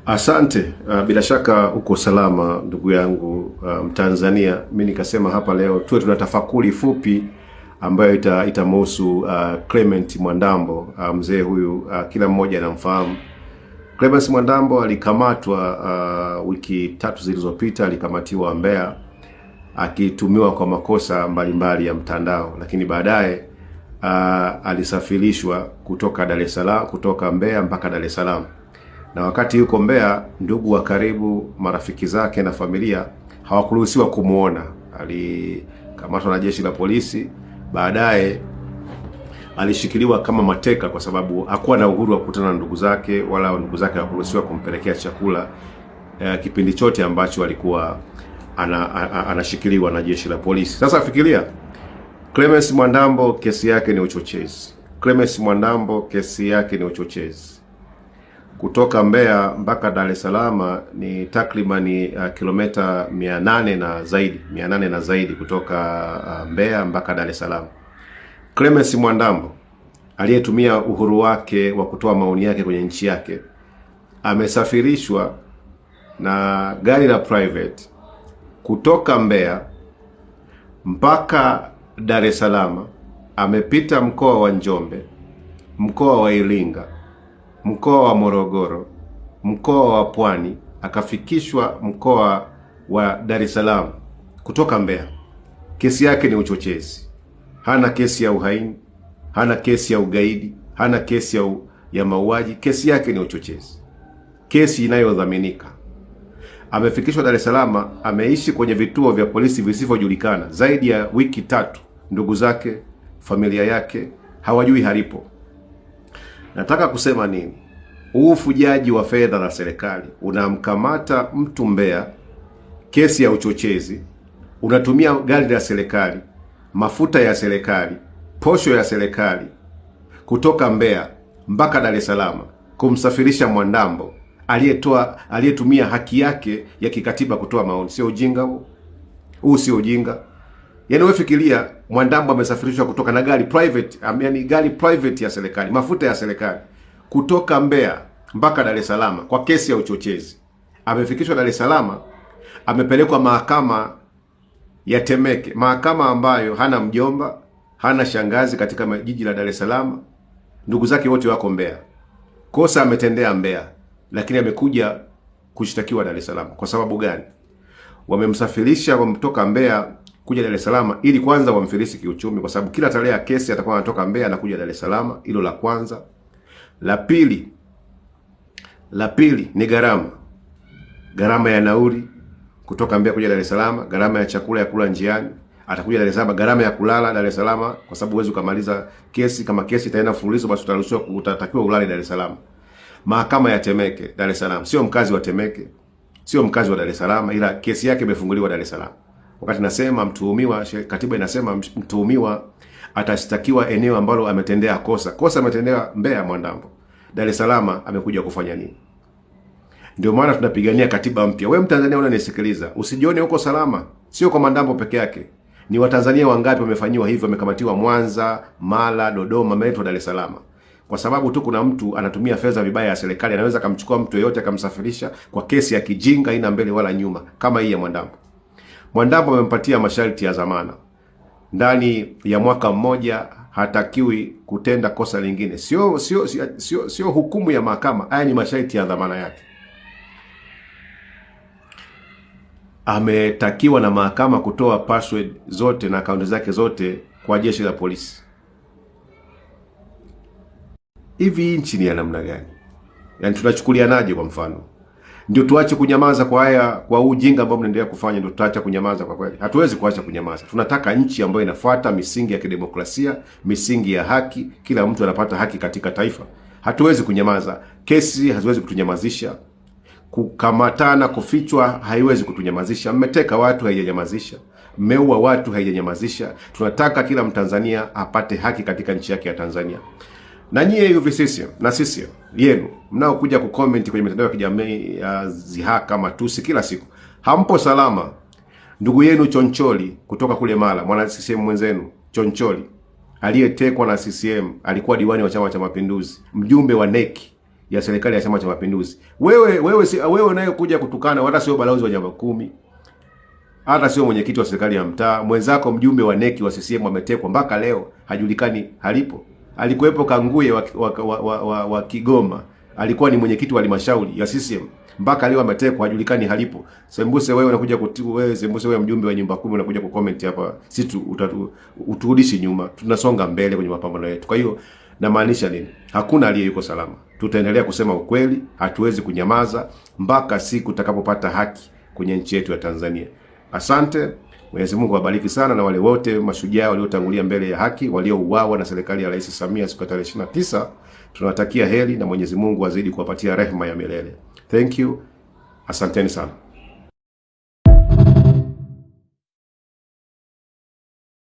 Asante. Bila shaka uko salama ndugu yangu Mtanzania. Mimi nikasema hapa leo tuwe tuna tafakuri fupi ambayo itamhusu Clement Mwandambo. Mzee huyu kila mmoja anamfahamu. Clement Mwandambo alikamatwa wiki 3 zilizopita, alikamatiwa Mbeya akitumiwa kwa makosa mbalimbali ya mtandao, lakini baadaye alisafirishwa kutoka Dar es Salaam, kutoka Mbeya mpaka Dar es Salaam. Na wakati yuko Mbeya, ndugu wa karibu, marafiki zake na familia hawakuruhusiwa kumuona. Alikamatwa na jeshi la polisi, baadaye alishikiliwa kama mateka kwa sababu hakuwa na uhuru wa kukutana na ndugu zake, wala ndugu zake hawakuruhusiwa kumpelekea chakula kipindi chote ambacho alikuwa anashikiliwa na jeshi la polisi. Sasa fikiria, Clement Mwandambo kesi yake ni uchochezi. Clement Mwandambo kesi yake ni uchochezi. Kutoka Mbeya mpaka Dar es Salaam ni takribani kilomita 800 na zaidi kutoka Mbeya mpaka Dar es Salaam. Clement Mwandambo aliyetumia uhuru wake wa kutoa maoni yake kwenye nchi yake amesafirishwa na gari la private kutoka Mbeya mpaka Dar es Salaam. Amepita mkoa wa Njombe, mkoa wa Iringa, mkoa wa Morogoro, mkoa wa Pwani, akafikishwa mkoa wa Dar es Salaam kutoka Mbeya. Kesi yake ni uchochezi. Hana kesi ya uhaini, hana kesi ya ugaidi, hana kesi ya mauaji. Kesi yake ni uchochezi, kesi inayodhaminika. Amefikishwa Dar es Salaam, ameishi kwenye vituo vya polisi visivyojulikana zaidi ya wiki 3. Ndugu zake, familia yake hawajui halipo. Nataka kusema nini? Ufujaji wa fedha za serikali. Unamkamata mtu Mbeya, kesi ya uchochezi, unatumia gari la serikali, mafuta ya serikali, posho ya serikali, kutoka Mbeya mpaka Dar es Salaam kumsafirisha Mwandambo aliyetumia haki yake ya kikatiba kutoa maoni. Sio ujinga huu? Huu sio ujinga? Yaani wewe fikiria, Mwandambo amesafirishwa kutoka na gari private, yaani gari private ya serikali, mafuta ya serikali, kutoka Mbeya mpaka Dar es Salaam kwa kesi ya uchochezi. Amefikishwa Dar es Salaam, amepelekwa mahakama ya Temeke, mahakama ambayo hana mjomba, hana shangazi katika jiji la Dar es Salaam. Ndugu zake wote wako Mbeya. Kosa ametendea Mbeya, lakini amekuja kushtakiwa Dar es Salaam. Kwa sababu gani? Wamemsafirisha kutoka Mbeya kuja Dar es Salaam ili kwanza wamfilisi kiuchumi, kwa sababu kila tarehe ya kesi atakuwa anatoka Mbeya na kuja Dar es Salaam. Hilo la kwanza. La pili ni gharama ya nauli kutoka Mbeya kuja Dar es Salaam, gharama ya chakula ya kula njiani, atakuja Dar es Salaam, gharama ya kulala Dar es Salaam, kwa sababu huwezi kumaliza kesi. Kama kesi itaenda mfululizo, basi utatakiwa ulale Dar es Salaam. Mahakama ya Temeke, Dar es Salaam. Sio mkazi wa Temeke, sio mkazi wa Dar es Salaam, ila kesi yake imefunguliwa Dar es Salaam. Wakati nasema mtuhumiwa, katiba inasema mtuhumiwa atashtakiwa eneo ambalo ametendea kosa. Kosa ametendea Mbeya Mwandambo. Dar es Salaam amekuja kufanya nini? Ndio maana tunapigania katiba mpya. Wewe Mtanzania unanisikiliza, usijione uko salama. Sio kwa Mwandambo peke yake. Ni Watanzania wangapi wamefanywa hivyo, wamekamatiwa Mwanza, Mara, Dodoma, wameletwa Dar es Salaam. Kwa sababu tu kuna mtu anatumia fedha vibaya ya serikali, anaweza kumchukua mtu yeyote akamsafirisha kwa kesi ya kijinga, ina mbele wala nyuma, kama hii ya Mwandambo. Mwandambo amempatia masharti ya dhamana. Ndani ya mwaka mmoja hatakiwi kutenda kosa lingine. Sio hukumu ya mahakama. Haya ni masharti ya dhamana yake. Ametakiwa na mahakama kutoa password zote na akaunti zake zote kwa jeshi la polisi. Hivi nchi ni ya namna gani? Yaani tunachukulianaje? Kwa mfano, ndio tuache kunyamaza kwa haya, kwa ujinga ambao mnaendelea kufanya? Ndio tutaacha kunyamaza? Kwa kweli hatuwezi kuacha kunyamaza. Tunataka nchi ambayo inafuata misingi ya kidemokrasia, misingi ya haki, kila mtu anapata haki katika taifa. Hatuwezi kunyamaza. Kesi haziwezi kutunyamazisha. Kukamatana, kufichwa haiwezi kutunyamazisha. Mmeteka watu, haijanyamazisha. Mmeua watu, haijanyamazisha. Tunataka kila Mtanzania apate haki katika nchi yake ya Tanzania. Na nyie hivi sisi yenu mnaokuja kucomment kwenye mitandao ya kijamii ya zihaka, matusi kila siku, hampo salama. Ndugu yenu Choncholi kutoka kule Mara, mwana CCM mwenzenu Choncholi aliyetekwa na CCM, alikuwa diwani wa Chama cha Mapinduzi, mjumbe wa NEC, ya serikali ya Chama cha Mapinduzi. Wewe unayekuja kutukana, hata sio balozi wa nyumba 10, hata sio mwenyekiti wa serikali ya mtaa, mwenzako mjumbe wa neki wa CCM ametekwa mpaka leo hajulikani halipo. Alikuwepo Kanguye wa Kigoma, alikuwa ni mwenyekiti wa halmashauri ya CCM, mpaka leo ametekwa hajulikani halipo. Sembuse wewe unakuja wewe Sembuse wewe mjumbe wa nyumba 10 unakuja kucomment hapa, sisi uturudishi nyuma, tunasonga mbele kwenye mapambano yetu. Kwa hiyo namaanisha nini? Hakuna aliye yuko salama. Tutaendelea kusema ukweli, hatuwezi kunyamaza mpaka siku tutakapopata haki kwenye nchi yetu ya Tanzania. Asante. Mwenyezi Mungu awabariki sana, na wale wote mashujaa waliotangulia mbele ya haki, waliouawa na serikali ya Rais Samia siku ya tarehe 29, tunawatakia heri na Mwenyezi Mungu azidi kuwapatia rehema ya milele. Thank you. Asanteni sana.